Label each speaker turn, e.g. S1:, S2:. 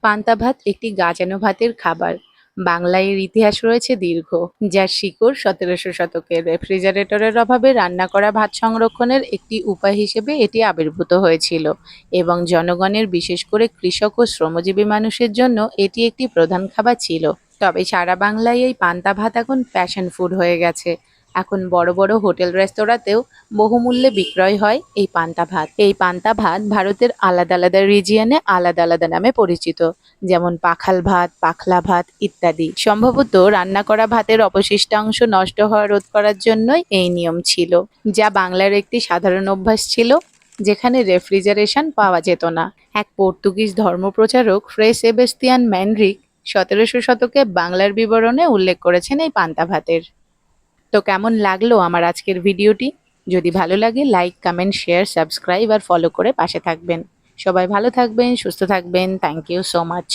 S1: পান্তা ভাত একটি গাজানো ভাতের খাবার। বাংলায় এর ইতিহাস রয়েছে দীর্ঘ, যার শিকড় ১৭০০ শতকের। রেফ্রিজারেটরের অভাবে রান্না করা ভাত সংরক্ষণের একটি উপায় হিসেবে এটি আবির্ভূত হয়েছিল এবং জনগণের, বিশেষ করে কৃষক ও শ্রমজীবী মানুষের জন্য এটি একটি প্রধান খাবার ছিল। তবে সারা বাংলায় এই পান্তা ভাত এখন ফ্যাশন ফুড হয়ে গেছে। এখন বড় বড় হোটেল রেস্তোরাঁতেও বহুমূল্যে বিক্রয় হয় এই পান্তা ভাত। এই পান্তা ভাত ভারতের আলাদা আলাদা রিজিয়নে আলাদা আলাদা নামে পরিচিত, যেমন পাখাল ভাত, পাখলা ভাত ইত্যাদি। সম্ভবত রান্না করা ভাতের অবশিষ্টাংশ নষ্ট হওয়া রোধ করার জন্যই এই নিয়ম ছিল, যা বাংলার একটি সাধারণ অভ্যাস ছিল, যেখানে রেফ্রিজারেশন পাওয়া যেত না। এক পর্তুগিজ ধর্মপ্রচারক ফ্রে সেবেস্তিয়ান ম্যানরিক ১৭০০ শতকে বাংলার বিবরণে উল্লেখ করেছেন এই পান্তা ভাতের। তো কেমন লাগলো আমার আজকের ভিডিওটি? যদি ভালো লাগে লাইক, কমেন্ট, শেয়ার, সাবস্ক্রাইব আর ফলো করে পাশে থাকবেন। সবাই ভালো থাকবেন, সুস্থ থাকবেন। Thank you so much.